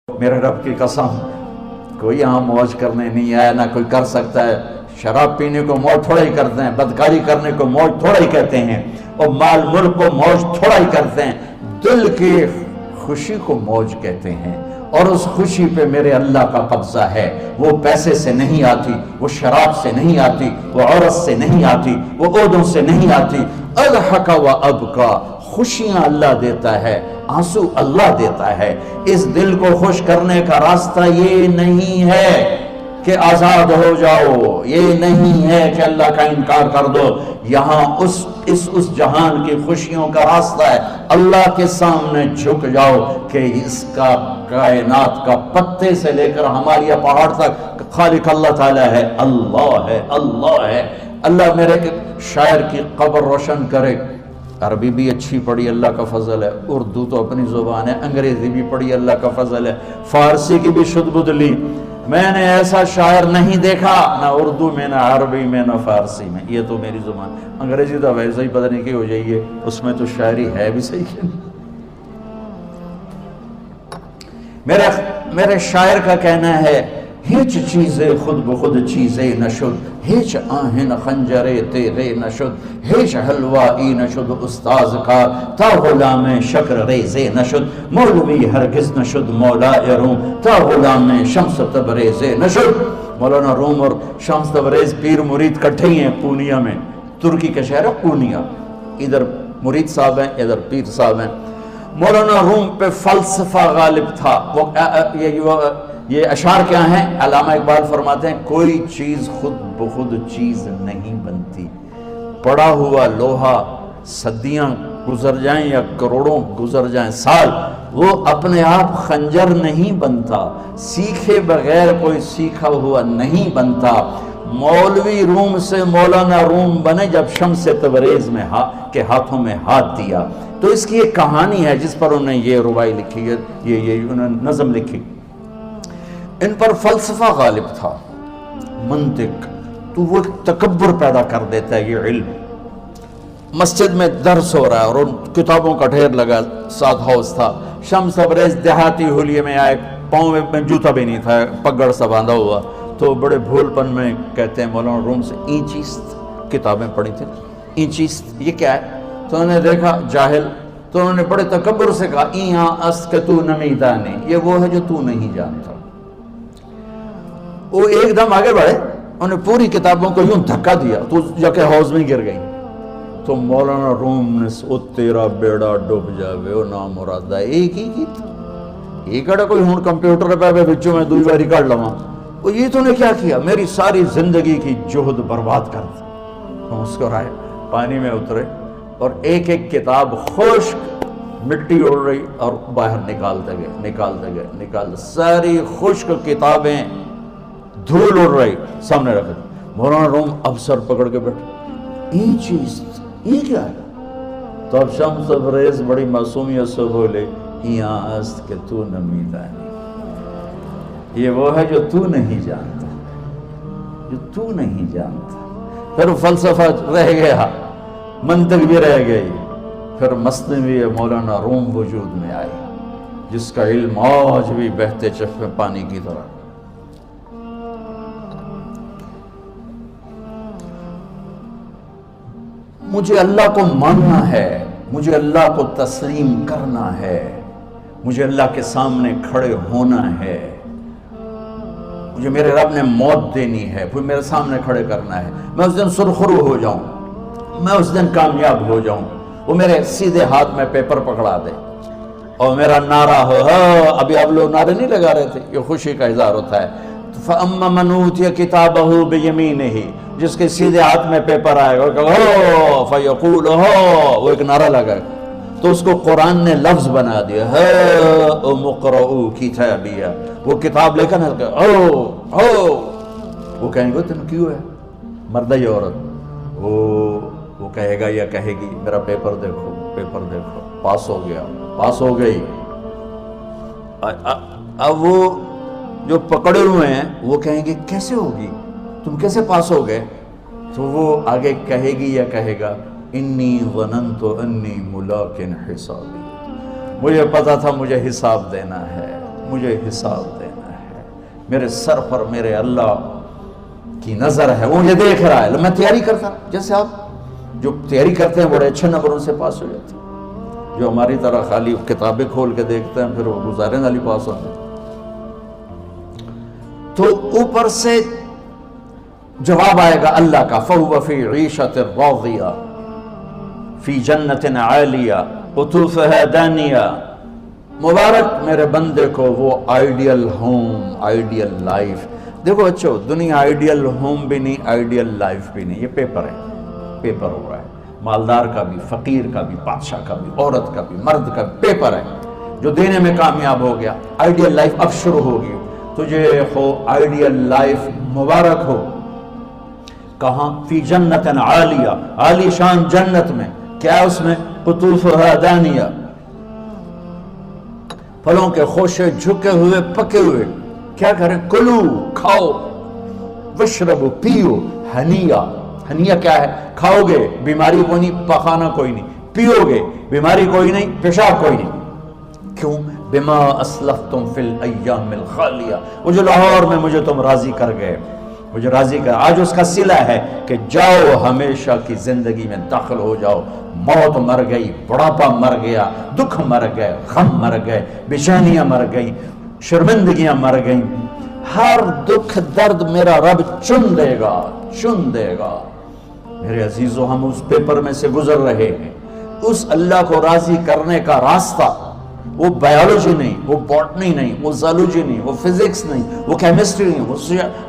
میرے رب کی قسم کوئی یہاں موج کرنے نہیں آیا، نہ کوئی کر سکتا ہے۔ شراب پینے کو موج تھوڑا ہی کرتے ہیں، بدکاری کرنے کو موج تھوڑا ہی کہتے ہیں، اور مال ملک کو موج تھوڑا ہی کرتے ہیں۔ دل کی خوشی کو موج کہتے ہیں، اور اس خوشی پہ میرے اللہ کا قبضہ ہے۔ وہ پیسے سے نہیں آتی، وہ شراب سے نہیں آتی، وہ عورت سے نہیں آتی، وہ عہدوں سے نہیں آتی۔ اضحک و ابکا، خوشیاں اللہ دیتا ہے، آنسو اللہ دیتا ہے۔ اس دل کو خوش کرنے کا راستہ یہ نہیں ہے کہ آزاد ہو جاؤ، یہ نہیں ہے کہ اللہ کا انکار کر دو۔ یہاں اس جہان کی خوشیوں کا راستہ ہے، اللہ کے سامنے جھک جاؤ کہ اس کا کائنات کا پتے سے لے کر ہمارے پہاڑ تک خالق اللہ تعالیٰ ہے، اللہ ہے، اللہ ہے۔ اللہ میرے شاعر کی قبر روشن کرے۔ عربی بھی اچھی پڑھی، اللہ کا فضل ہے، اردو تو اپنی زبان ہے، انگریزی بھی پڑھی، اللہ کا فضل ہے، فارسی کی بھی شد بد لی۔ میں نے ایسا شاعر نہیں دیکھا، نہ اردو میں، نہ عربی میں، نہ فارسی میں۔ یہ تو میری زبان، انگریزی تو ویسے ہی پتہ نہیں کی ہو جائیے، اس میں تو شاعری ہے بھی صحیح ہے۔ میرے شاعر کا کہنا ہے، ہیچ چیزیں خود بخود چیزیں نشد، ہیچ آہن خنجرے تیرے نشد، ہیچ حلوائی نشد استاذ کا، تا غلام شکر ریزے نشد، مولوی ہرگز نشد مولا روم، تا غلام شمس تبریز نشد۔ مولانا روم اور شمس تبریز پیر مرید کٹھے ہی ہیں پونیا میں، ترکی کا شہر ہے پونیا، ادھر مرید صاحب ہیں، ادھر پیر صاحب ہیں۔ مولانا روم پہ فلسفہ غالب تھا۔ یہ اشعار کیا ہیں؟ علامہ اقبال فرماتے ہیں، کوئی چیز خود بخود چیز نہیں بنتی، پڑا ہوا لوہا صدیاں گزر جائیں یا کروڑوں گزر جائیں سال، وہ اپنے آپ خنجر نہیں بنتا، سیکھے بغیر کوئی سیکھا ہوا نہیں بنتا۔ مولوی روم سے مولانا روم بنے جب شمس تبریز میں کے ہاتھوں میں ہاتھ دیا۔ تو اس کی ایک کہانی ہے جس پر انہوں نے یہ ربائی لکھی ہے، یہ انہوں نے نظم لکھی۔ ان پر فلسفہ غالب تھا، منطق، تو وہ تکبر پیدا کر دیتا ہے یہ علم۔ مسجد میں درس ہو رہا ہے اور ان کتابوں کا ڈھیر لگا، ساتھ ہاؤس تھا۔ شمس تبریز دیہاتی حلیے میں آئے، پاؤں میں جوتا بھی نہیں تھا، پگڑ سا باندھا ہوا، تو بڑے بھول پن میں کہتے ہیں مولانا روم سے، اینچیست کتابیں پڑھی تھیں، اینچیست یہ کیا ہے؟ تو انہوں نے دیکھا جاہل، تو انہوں نے بڑے تکبر سے کہا، ایہاں است کہ تو نمیدانی، یہ وہ ہے جو تو نہیں جانتا۔ وہ ایک دم آگے بڑھے، انہوں نے پوری کتابوں کو یوں دھکا دیا تو جا کے حوض میں گر گئی۔ تو مولانا روم نے او تیرا بیڑا ڈوب جاوے او نام مرادہ ایک ہی کی تھا، یہ کڑا کوئی ہون کمپیوٹر پہ بچوں میں دوئی باری کر لواں، وہ یہ تو نے کیا کیا، میری ساری زندگی کی جہد برباد کر دی۔ مسکرائے، پانی میں اترے اور ایک ایک کتاب خشک مٹی اڑ رہی اور باہر نکالتے گئے، ساری خشک کتابیں دھول اڑ رہی سامنے رکھ دی۔ مولانا روم اب سر پکڑ کے بیٹھے، یہ چیز یہ کیا ہے؟ تو اب شمس تبریز بڑی معصومیت سے بولے، یہاں است کہ تو نمیدانی، یہ وہ ہے جو تو نہیں جانتا، جو تو نہیں جانتا۔ پھر فلسفہ رہ گیا، منطق بھی رہ گئی، پھر مثنوی مولانا روم وجود میں آئی، جس کا علم آج بھی بہتے چشمے پانی کی طرح۔ مجھے اللہ کو ماننا ہے، مجھے اللہ کو تسلیم کرنا ہے، مجھے اللہ کے سامنے کھڑے ہونا ہے، مجھے میرے رب نے موت دینی ہے، پھر میرے سامنے کھڑے کرنا ہے، میں اس دن سرخرو ہو جاؤں، میں اس دن کامیاب ہو جاؤں، وہ میرے سیدھے ہاتھ میں پیپر پکڑا دے اور میرا نعرہ ہو۔ ابھی آپ لوگ نعرے نہیں لگا رہے تھے، یہ خوشی کا اظہار ہوتا ہے۔ فَأَمَّا مَنْ أُوتِيَ كِتَابَهُ بِيَمِينِهِ، جس کے سیدھے ہاتھ میں پیپر آئے گا، فَيَقُولُ وہ ایک نعرہ لگا، تو اس کو قرآن نے لفظ بنا دیا، هَاؤْمُ اقْرَءُوا كِتَابِيَهْ، وہ کتاب لے کر وہ کہیں گے تم کیوں ہے مرد یا عورت، وہ کہے گا یا کہے گی میرا پیپر دیکھو، پیپر دیکھو، پاس ہو گیا، پاس ہو گئی۔ اب وہ جو پکڑے ہوئے ہیں وہ کہیں گے کیسے ہوگی، تم کیسے پاس ہو گئے؟ تو وہ آگے کہے گی یا کہے گا، انی ظننت انی ملاق حسابی، مجھے پتا تھا مجھے حساب دینا ہے، مجھے حساب دینا ہے، میرے سر پر میرے اللہ کی نظر ہے، وہ مجھے دیکھ رہا ہے۔ میں تیاری کرتا، جیسے آپ جو تیاری کرتے ہیں بڑے اچھے نمبروں سے پاس ہو جاتے ہیں، جو ہماری طرح خالی کتابیں کھول کے دیکھتے ہیں پھر وہ گزارے والی پاس ہوتے ہیں۔ تو اوپر سے جواب آئے گا اللہ کا، فَهُوَ فِي عِيشَةٍ رَاضِيَةٍ فِي جَنَّةٍ عَالِيَةٍ قُطُوفُهَا دَانِيَةٌ۔ مبارک میرے بندے کو وہ آئیڈیل ہوم، آئیڈیل لائف۔ دیکھو بچو، دنیا آئیڈیل ہوم بھی نہیں، آئیڈیل لائف بھی نہیں، یہ پیپر ہے، پیپر ہو رہا ہے۔ مالدار کا بھی، فقیر کا بھی، بادشاہ کا بھی، عورت کا بھی، مرد کا بھی پیپر ہے۔ جو دینے میں کامیاب ہو گیا، آئیڈیل لائف اب شروع ہوگی۔ تجھے ہو آئیڈیل لائف مبارک ہو۔ کہاں؟ فی جنت عالیہ، عالی شان جنت میں۔ کیا اس میں؟ قطوفہا دانیہ، پھلوں کے خوشے جھکے ہوئے پکے ہوئے۔ کیا کریں؟ کلو، کھاؤ، وشربو، پیو، ہنیا۔ ہنیا کیا ہے؟ کھاؤ گے بیماری کوئی نہیں، پخانہ کوئی نہیں، پیو گے بیماری کوئی نہیں، پیشاب کوئی نہیں۔ کیوں؟ بما اسلفتم فی الایام الخالیہ، وہ جو لاہور میں مجھے تم راضی کر گئے، مجھے راضی کر۔ آج اس کا صلہ ہے کہ جاؤ ہمیشہ کی زندگی میں داخل ہو جاؤ۔ موت مر گئی، بڑھاپا مر گیا، دکھ مر گئے، غم مر گئے، بے چینیاں مر گئیں، شرمندگیاں مر گئیں۔ ہر دکھ درد میرا رب چن دے گا، چن دے گا۔ میرے عزیزو، ہم اس پیپر میں سے گزر رہے ہیں۔ اس اللہ کو راضی کرنے کا راستہ، وہ بایولوجی نہیں، وہ باٹنی نہیں، وہ زالوجی نہیں، وہ فزکس نہیں، وہ کیمسٹری نہیں،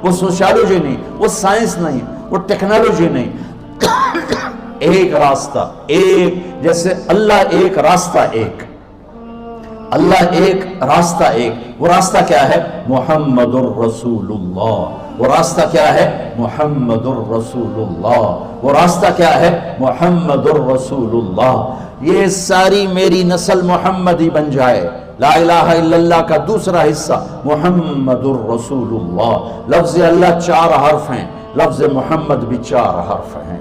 وہ سوشیالوجی نہیں، وہ سائنس نہیں، وہ ٹیکنالوجی نہیں۔ ایک راستہ، ایک، جیسے اللہ ایک، راستہ ایک، اللہ ایک، راستہ ایک۔ وہ راستہ کیا ہے؟ محمد الرسول اللہ۔ وہ راستہ کیا ہے؟ محمد الرسول اللہ۔ وہ راستہ کیا ہے؟ محمد الرسول اللہ۔ یہ ساری میری نسل محمدی بن جائے۔ لا الہ الا اللہ کا دوسرا حصہ محمد الرسول اللہ۔ لفظ اللہ 4 حرف ہیں، لفظ محمد بھی 4 حرف ہیں۔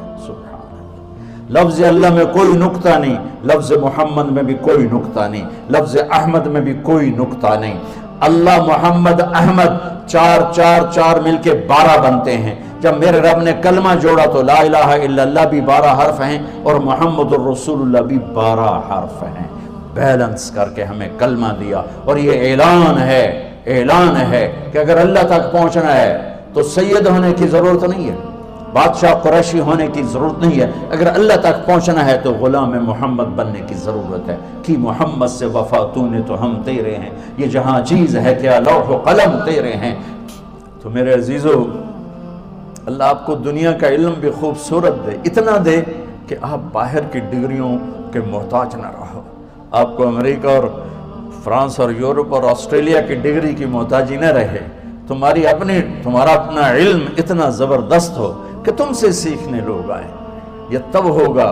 لفظ اللہ میں کوئی نقطہ نہیں، لفظ محمد میں بھی کوئی نقطہ نہیں، لفظ احمد میں بھی کوئی نقطہ نہیں۔ اللہ، محمد، احمد، 4 4 4 مل کے 12 بنتے ہیں۔ جب میرے رب نے کلمہ جوڑا تو لا الہ الا اللہ بھی 12 حرف ہیں اور محمد الرسول اللہ بھی 12 حرف ہیں۔ بیلنس کر کے ہمیں کلمہ دیا، اور یہ اعلان ہے، اعلان ہے کہ اگر اللہ تک پہنچنا ہے تو سید ہونے کی ضرورت نہیں ہے، بادشاہ قریشی ہونے کی ضرورت نہیں ہے۔ اگر اللہ تک پہنچنا ہے تو غلام محمد بننے کی ضرورت ہے۔ کہ محمد سے وفا تو نے تو ہم تیرے ہیں، یہ جہاں چیز ہے کیا لوح و قلم تیرے ہیں۔ تو میرے عزیزو، اللہ آپ کو دنیا کا علم بھی خوبصورت دے، اتنا دے کہ آپ باہر کی ڈگریوں کے محتاج نہ رہو۔ آپ کو امریکہ اور فرانس اور یورپ اور آسٹریلیا کی ڈگری کی محتاجی نہ رہے۔ تمہارا اپنا علم اتنا زبردست ہو کہ تم سے سیکھنے لوگ آئیں۔ یہ تب ہوگا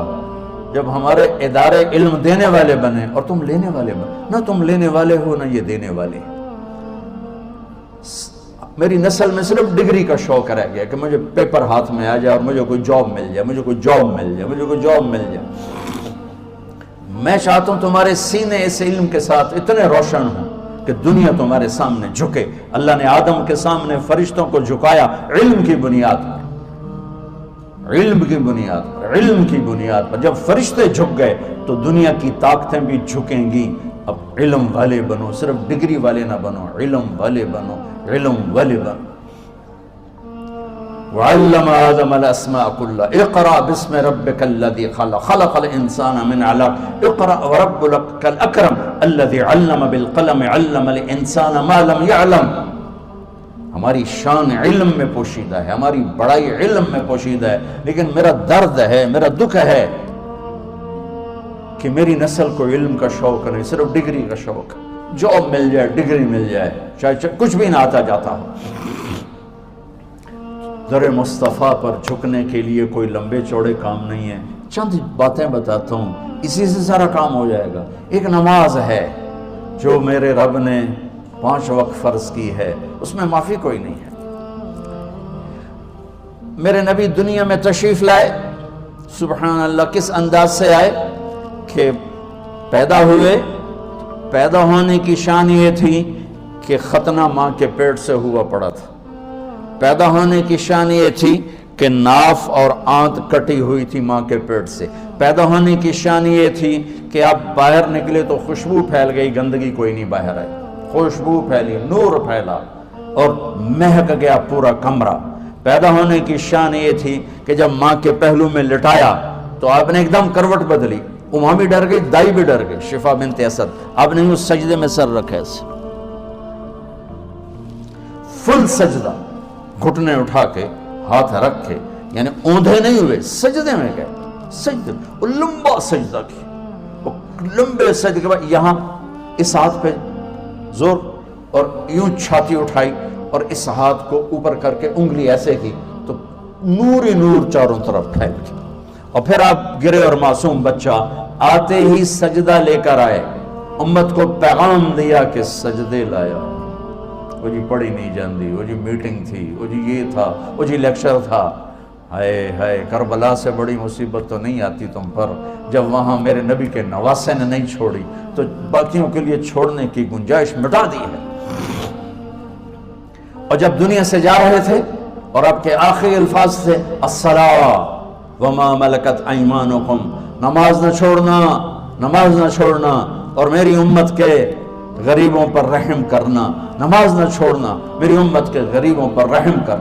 جب ہمارے ادارے علم دینے والے بنے اور تم لینے والے بنے۔ نہ تم لینے والے ہو، نہ یہ دینے والے۔ میری نسل میں صرف ڈگری کا شوق رہ گیا کہ مجھے پیپر ہاتھ میں آ جائے اور مجھے کوئی جاب مل جائے، مجھے کوئی جاب مل جائے، مجھے کوئی جاب مل جائے۔ میں چاہتا ہوں تمہارے سینے اس علم کے ساتھ اتنے روشن ہوں کہ دنیا تمہارے سامنے جھکے۔ اللہ نے آدم کے سامنے فرشتوں کو جھکایا علم کی بنیاد پر، علم کی بنیاد پر، علم کی بنیاد پر۔ جب فرشتے جھک گئے تو دنیا کی طاقتیں بھی جھکیں گی۔ اب علم والے بنو، صرف ڈگری والے نہ بنو، علم والے بنو، علم والے بنو۔ وَعَلَّمَ آدَمَ الْأَسْمَاءَ كُلَّهَا اقْرَأْ بِاسْمِ رَبِّكَ الَّذِي خَلَقَ خَلَقَ الْإِنسَانَ مِنْ عَلَقٍ اقْرَأْ وَرَبُّكَ الْأَكْرَمُ الَّذِي عَلَّمَ بِالْقَلَمِ عَلَّمَ الْإِنسَانَ مَا لَمْ يَعْلَمْ۔ ہماری شان علم میں پوشیدہ ہے، ہماری بڑائی علم میں پوشیدہ ہے، لیکن میرا درد ہے، میرا دکھ ہے کہ میری نسل کو علم کا شوق نہیں، صرف ڈگری کا شوق۔ جاب مل جائے، ڈگری مل جائے، چاہے کچھ بھی نہ آتا جاتا ہو۔ در مصطفیٰ پر جھکنے کے لیے کوئی لمبے چوڑے کام نہیں ہے، چند باتیں بتاتا ہوں، اسی سے سارا کام ہو جائے گا۔ ایک نماز ہے جو میرے رب نے 5 وقت فرض کی ہے، اس میں معافی کوئی نہیں ہے۔ میرے نبی دنیا میں تشریف لائے، سبحان اللہ، کس انداز سے آئے کہ پیدا ہوئے، پیدا ہونے کی شان یہ تھی کہ ختنہ ماں کے پیٹ سے ہوا پڑا تھا. پیدا ہونے کی شان یہ تھی کہ ناف اور آنت کٹی ہوئی تھی ماں کے پیٹ سے. پیدا ہونے کی شان یہ تھی کہ آپ باہر نکلے تو خوشبو پھیل گئی, گندگی کوئی نہیں باہر آئی, خوشبو پھیلی, نور پھیلا اور مہک گیا پورا کمرہ. پیدا ہونے کی شان یہ تھی کہ جب ماں کے پہلو میں لٹایا تو آپ نے ایک دم کروٹ بدلی. ماں بھی ڈر گئی, دائی بھی ڈر گئی, شفا بنت اسد. آپ نے اس سجدے میں سر رکھا ایسے فل سجدہ, گھٹنے اٹھا کے ہاتھ رکھ کے, یعنی اوندھے نہیں ہوئے, سجدے میں گئے. سجدے وہ لمبا سجدہ کی, وہ لمبے سجدے کے بعد یہاں اس ہاتھ پہ زور اور یوں چھاتی اٹھائی اور اس ہاتھ کو اوپر کر کے انگلی ایسے کی تو نور ہی نور چاروں طرف پھیل گیا. اور پھر آپ گرے اور معصوم بچہ آتے ہی سجدہ لے کر آئے, امت کو پیغام دیا کہ سجدے لایا. وہ جی پڑھی نہیں جاندی, وہ جی میٹنگ تھی, وہ جی یہ تھا, وہ جی لیکچر تھا. ہائے ہائے, کربلا سے بڑی مصیبت تو نہیں آتی تم پر جب وہاں میرے نبی کے نواسے نے نہیں چھوڑی تو باقیوں کے لیے چھوڑنے کی گنجائش مٹا دی ہے. اور جب دنیا سے جا رہے تھے اور آپ کے آخری الفاظ تھے الصلاۃ وما ملکت ایمانکم, نماز نہ چھوڑنا, نماز نہ چھوڑنا, اور میری امت کے غریبوں پر رحم کرنا, نماز نہ چھوڑنا, میری امت کے غریبوں پر رحم کر.